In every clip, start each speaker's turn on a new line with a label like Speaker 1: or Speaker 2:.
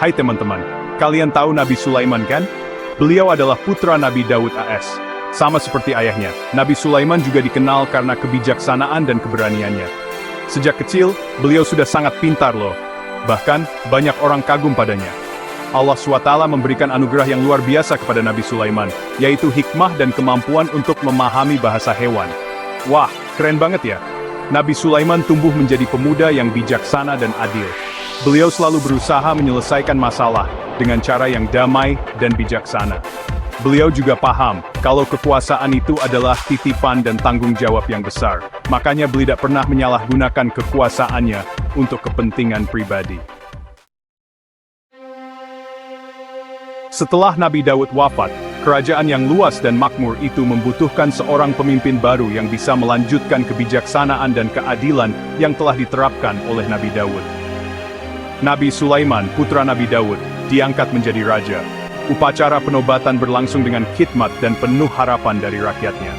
Speaker 1: Hai teman-teman, kalian tahu Nabi Sulaiman kan? Beliau adalah putra Nabi Daud AS. Sama seperti ayahnya, Nabi Sulaiman juga dikenal karena kebijaksanaan dan keberaniannya. Sejak kecil, beliau sudah sangat pintar loh. Bahkan, banyak orang kagum padanya. Allah SWT memberikan anugerah yang luar biasa kepada Nabi Sulaiman, yaitu hikmah dan kemampuan untuk memahami bahasa hewan. Wah, keren banget ya! Nabi Sulaiman tumbuh menjadi pemuda yang bijaksana dan adil. Beliau selalu berusaha menyelesaikan masalah dengan cara yang damai dan bijaksana. Beliau juga paham kalau kekuasaan itu adalah titipan dan tanggung jawab yang besar. Makanya beliau tidak pernah menyalahgunakan kekuasaannya untuk kepentingan pribadi. Setelah Nabi Daud wafat, kerajaan yang luas dan makmur itu membutuhkan seorang pemimpin baru yang bisa melanjutkan kebijaksanaan dan keadilan yang telah diterapkan oleh Nabi Daud. Nabi Sulaiman, putra Nabi Daud, diangkat menjadi raja. Upacara penobatan berlangsung dengan khidmat dan penuh harapan dari rakyatnya.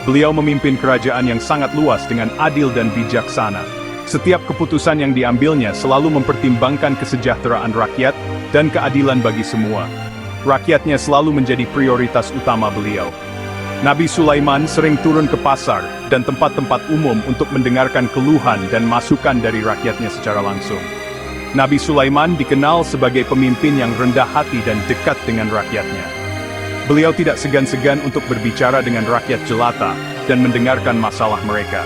Speaker 1: Beliau memimpin kerajaan yang sangat luas dengan adil dan bijaksana. Setiap keputusan yang diambilnya selalu mempertimbangkan kesejahteraan rakyat dan keadilan bagi semua. Rakyatnya selalu menjadi prioritas utama beliau. Nabi Sulaiman sering turun ke pasar dan tempat-tempat umum untuk mendengarkan keluhan dan masukan dari rakyatnya secara langsung. Nabi Sulaiman dikenal sebagai pemimpin yang rendah hati dan dekat dengan rakyatnya. Beliau tidak segan-segan untuk berbicara dengan rakyat jelata dan mendengarkan masalah mereka.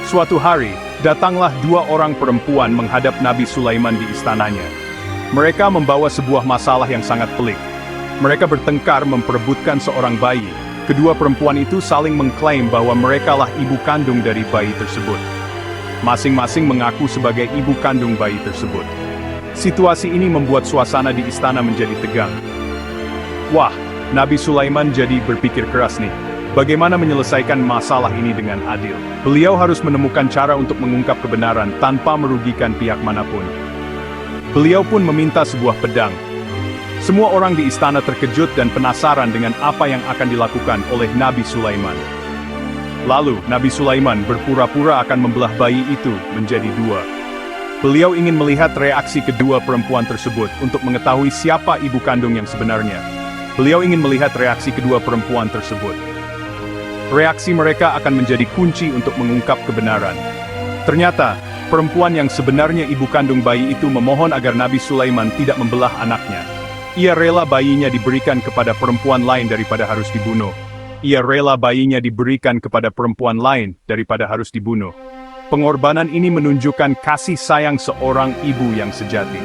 Speaker 1: Suatu hari, datanglah dua orang perempuan menghadap Nabi Sulaiman di istananya. Mereka membawa sebuah masalah yang sangat pelik. Mereka bertengkar memperebutkan seorang bayi. Kedua perempuan itu saling mengklaim bahwa merekalah ibu kandung dari bayi tersebut. Masing-masing mengaku sebagai ibu kandung bayi tersebut. Situasi ini membuat suasana di istana menjadi tegang. Wah, Nabi Sulaiman jadi berpikir keras nih. Bagaimana menyelesaikan masalah ini dengan adil? Beliau harus menemukan cara untuk mengungkap kebenaran tanpa merugikan pihak manapun. Beliau pun meminta sebuah pedang. Semua orang di istana terkejut dan penasaran dengan apa yang akan dilakukan oleh Nabi Sulaiman. Lalu, Nabi Sulaiman berpura-pura akan membelah bayi itu menjadi dua. Beliau ingin melihat reaksi kedua perempuan tersebut untuk mengetahui siapa ibu kandung yang sebenarnya. Beliau ingin melihat reaksi kedua perempuan tersebut. Reaksi mereka akan menjadi kunci untuk mengungkap kebenaran. Ternyata, perempuan yang sebenarnya ibu kandung bayi itu memohon agar Nabi Sulaiman tidak membelah anaknya. Ia rela bayinya diberikan kepada perempuan lain daripada harus dibunuh. Ia rela bayinya diberikan kepada perempuan lain daripada harus dibunuh. Pengorbanan ini menunjukkan kasih sayang seorang ibu yang sejati.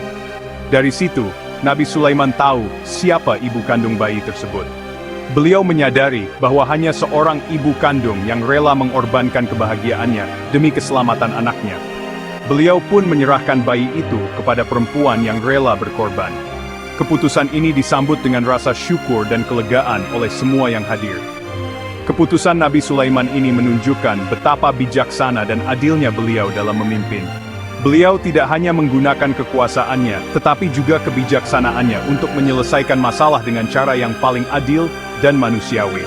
Speaker 1: Dari situ, Nabi Sulaiman tahu siapa ibu kandung bayi tersebut. Beliau menyadari bahwa hanya seorang ibu kandung yang rela mengorbankan kebahagiaannya demi keselamatan anaknya. Beliau pun menyerahkan bayi itu kepada perempuan yang rela berkorban. Keputusan ini disambut dengan rasa syukur dan kelegaan oleh semua yang hadir. Keputusan Nabi Sulaiman ini menunjukkan betapa bijaksana dan adilnya beliau dalam memimpin. Beliau tidak hanya menggunakan kekuasaannya, tetapi juga kebijaksanaannya untuk menyelesaikan masalah dengan cara yang paling adil dan manusiawi.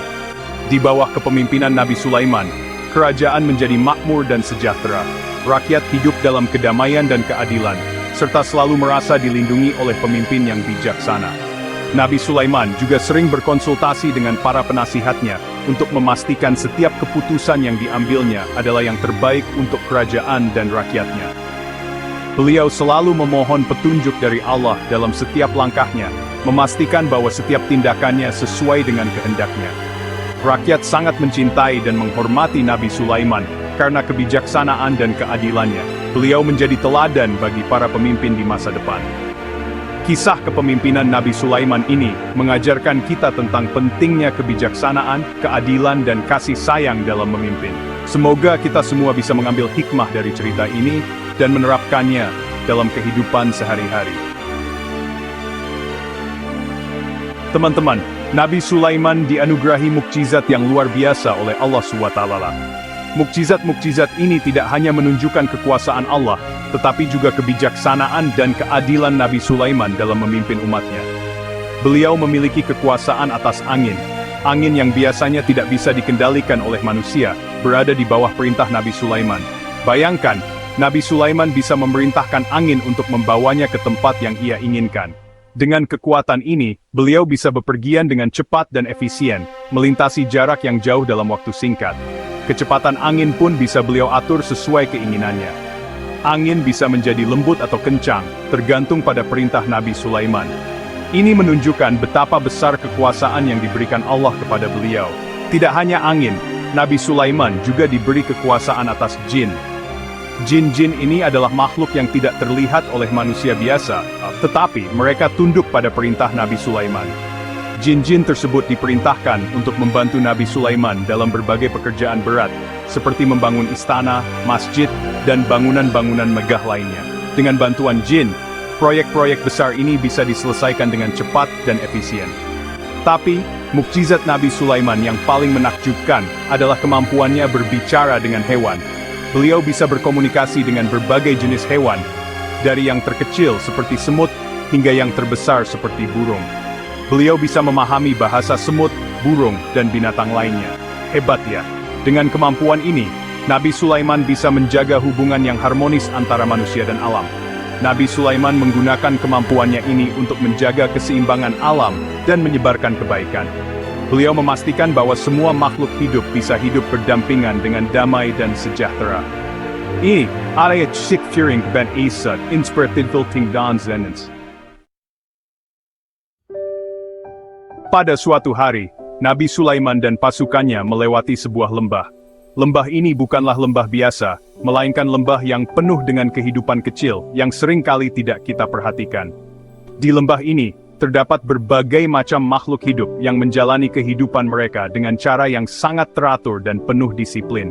Speaker 1: Di bawah kepemimpinan Nabi Sulaiman, kerajaan menjadi makmur dan sejahtera. Rakyat hidup dalam kedamaian dan keadilan, serta selalu merasa dilindungi oleh pemimpin yang bijaksana. Nabi Sulaiman juga sering berkonsultasi dengan para penasihatnya untuk memastikan setiap keputusan yang diambilnya adalah yang terbaik untuk kerajaan dan rakyatnya. Beliau selalu memohon petunjuk dari Allah dalam setiap langkahnya, memastikan bahwa setiap tindakannya sesuai dengan kehendaknya. Rakyat sangat mencintai dan menghormati Nabi Sulaiman karena kebijaksanaan dan keadilannya. Beliau menjadi teladan bagi para pemimpin di masa depan. Kisah kepemimpinan Nabi Sulaiman ini mengajarkan kita tentang pentingnya kebijaksanaan, keadilan, dan kasih sayang dalam memimpin. Semoga kita semua bisa mengambil hikmah dari cerita ini dan menerapkannya dalam kehidupan sehari-hari. Teman-teman, Nabi Sulaiman dianugerahi mukjizat yang luar biasa oleh Allah SWT. Mukjizat-mukjizat ini tidak hanya menunjukkan kekuasaan Allah, tetapi juga kebijaksanaan dan keadilan Nabi Sulaiman dalam memimpin umatnya. Beliau memiliki kekuasaan atas angin. Angin yang biasanya tidak bisa dikendalikan oleh manusia, berada di bawah perintah Nabi Sulaiman. Bayangkan, Nabi Sulaiman bisa memerintahkan angin untuk membawanya ke tempat yang ia inginkan. Dengan kekuatan ini, beliau bisa bepergian dengan cepat dan efisien, melintasi jarak yang jauh dalam waktu singkat. Kecepatan angin pun bisa beliau atur sesuai keinginannya. Angin bisa menjadi lembut atau kencang, tergantung pada perintah Nabi Sulaiman. Ini menunjukkan betapa besar kekuasaan yang diberikan Allah kepada beliau. Tidak hanya angin, Nabi Sulaiman juga diberi kekuasaan atas jin. Jin-jin ini adalah makhluk yang tidak terlihat oleh manusia biasa, tetapi mereka tunduk pada perintah Nabi Sulaiman. Jin-jin tersebut diperintahkan untuk membantu Nabi Sulaiman dalam berbagai pekerjaan berat, seperti membangun istana, masjid, dan bangunan-bangunan megah lainnya. Dengan bantuan jin, proyek-proyek besar ini bisa diselesaikan dengan cepat dan efisien. Tapi, mukjizat Nabi Sulaiman yang paling menakjubkan adalah kemampuannya berbicara dengan hewan. Beliau bisa berkomunikasi dengan berbagai jenis hewan, dari yang terkecil seperti semut, hingga yang terbesar seperti burung. Beliau bisa memahami bahasa semut, burung, dan binatang lainnya. Hebat ya! Dengan kemampuan ini, Nabi Sulaiman bisa menjaga hubungan yang harmonis antara manusia dan alam. Nabi Sulaiman menggunakan kemampuannya ini untuk menjaga keseimbangan alam dan menyebarkan kebaikan. Beliau memastikan bahwa semua makhluk hidup bisa hidup berdampingan dengan damai dan sejahtera. Ini adalah Syekh Ben Isa, inspirated Ting Dan Zenens. Pada suatu hari, Nabi Sulaiman dan pasukannya melewati sebuah lembah. Lembah ini bukanlah lembah biasa, melainkan lembah yang penuh dengan kehidupan kecil yang seringkali tidak kita perhatikan. Di lembah ini, terdapat berbagai macam makhluk hidup yang menjalani kehidupan mereka dengan cara yang sangat teratur dan penuh disiplin.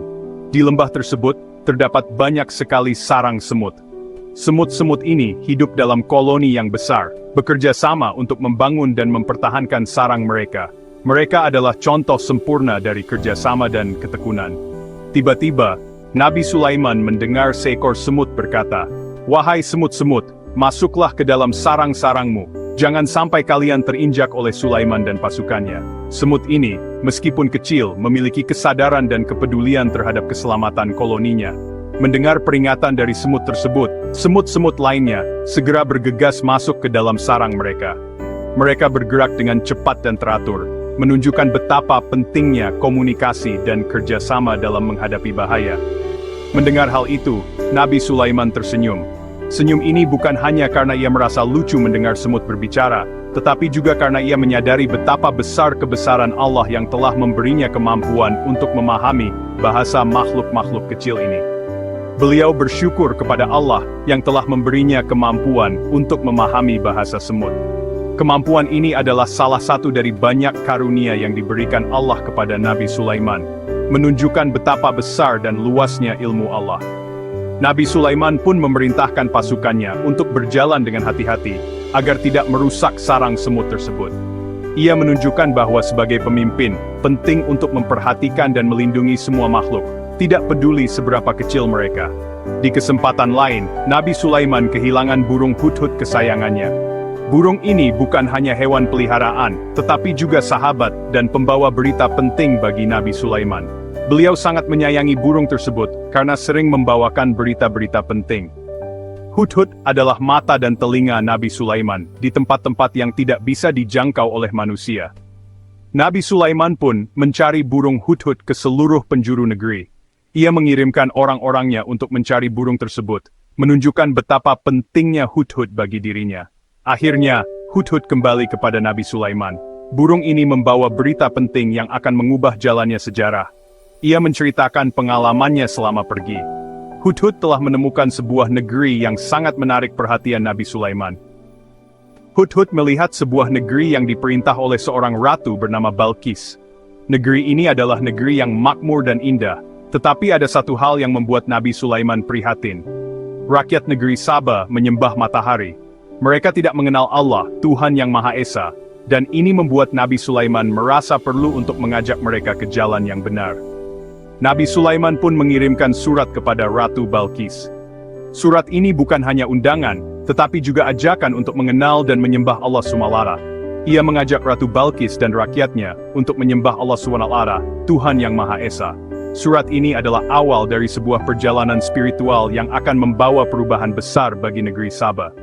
Speaker 1: Di lembah tersebut, terdapat banyak sekali sarang semut. Semut-semut ini hidup dalam koloni yang besar, bekerja sama untuk membangun dan mempertahankan sarang mereka. Mereka adalah contoh sempurna dari kerjasama dan ketekunan. Tiba-tiba, Nabi Sulaiman mendengar seekor semut berkata, "Wahai semut-semut, masuklah ke dalam sarang-sarangmu. Jangan sampai kalian terinjak oleh Sulaiman dan pasukannya." Semut ini, meskipun kecil, memiliki kesadaran dan kepedulian terhadap keselamatan koloninya. Mendengar peringatan dari semut tersebut, semut-semut lainnya segera bergegas masuk ke dalam sarang mereka. Mereka bergerak dengan cepat dan teratur, menunjukkan betapa pentingnya komunikasi dan kerjasama dalam menghadapi bahaya. Mendengar hal itu, Nabi Sulaiman tersenyum. Senyum ini bukan hanya karena ia merasa lucu mendengar semut berbicara, tetapi juga karena ia menyadari betapa besar kebesaran Allah yang telah memberinya kemampuan untuk memahami bahasa makhluk-makhluk kecil ini. Beliau bersyukur kepada Allah yang telah memberinya kemampuan untuk memahami bahasa semut. Kemampuan ini adalah salah satu dari banyak karunia yang diberikan Allah kepada Nabi Sulaiman, menunjukkan betapa besar dan luasnya ilmu Allah. Nabi Sulaiman pun memerintahkan pasukannya untuk berjalan dengan hati-hati, agar tidak merusak sarang semut tersebut. Ia menunjukkan bahwa sebagai pemimpin, penting untuk memperhatikan dan melindungi semua makhluk, tidak peduli seberapa kecil mereka. Di kesempatan lain, Nabi Sulaiman kehilangan burung hudhud kesayangannya. Burung ini bukan hanya hewan peliharaan, tetapi juga sahabat dan pembawa berita penting bagi Nabi Sulaiman. Beliau sangat menyayangi burung tersebut karena sering membawakan berita-berita penting. Hudhud adalah mata dan telinga Nabi Sulaiman di tempat-tempat yang tidak bisa dijangkau oleh manusia. Nabi Sulaiman pun mencari burung hudhud ke seluruh penjuru negeri. Ia mengirimkan orang-orangnya untuk mencari burung tersebut, menunjukkan betapa pentingnya hudhud bagi dirinya. Akhirnya, hudhud kembali kepada Nabi Sulaiman. Burung ini membawa berita penting yang akan mengubah jalannya sejarah. Ia menceritakan pengalamannya selama pergi. Hudhud telah menemukan sebuah negeri yang sangat menarik perhatian Nabi Sulaiman. Hudhud melihat sebuah negeri yang diperintah oleh seorang ratu bernama Balqis. Negeri ini adalah negeri yang makmur dan indah, tetapi ada satu hal yang membuat Nabi Sulaiman prihatin. Rakyat negeri Saba menyembah matahari. Mereka tidak mengenal Allah, Tuhan yang Maha Esa, dan ini membuat Nabi Sulaiman merasa perlu untuk mengajak mereka ke jalan yang benar. Nabi Sulaiman pun mengirimkan surat kepada Ratu Balqis. Surat ini bukan hanya undangan, tetapi juga ajakan untuk mengenal dan menyembah Allah SWT. Ia mengajak Ratu Balqis dan rakyatnya untuk menyembah Allah SWT, Tuhan yang Maha Esa. Surat ini adalah awal dari sebuah perjalanan spiritual yang akan membawa perubahan besar bagi negeri Sabah.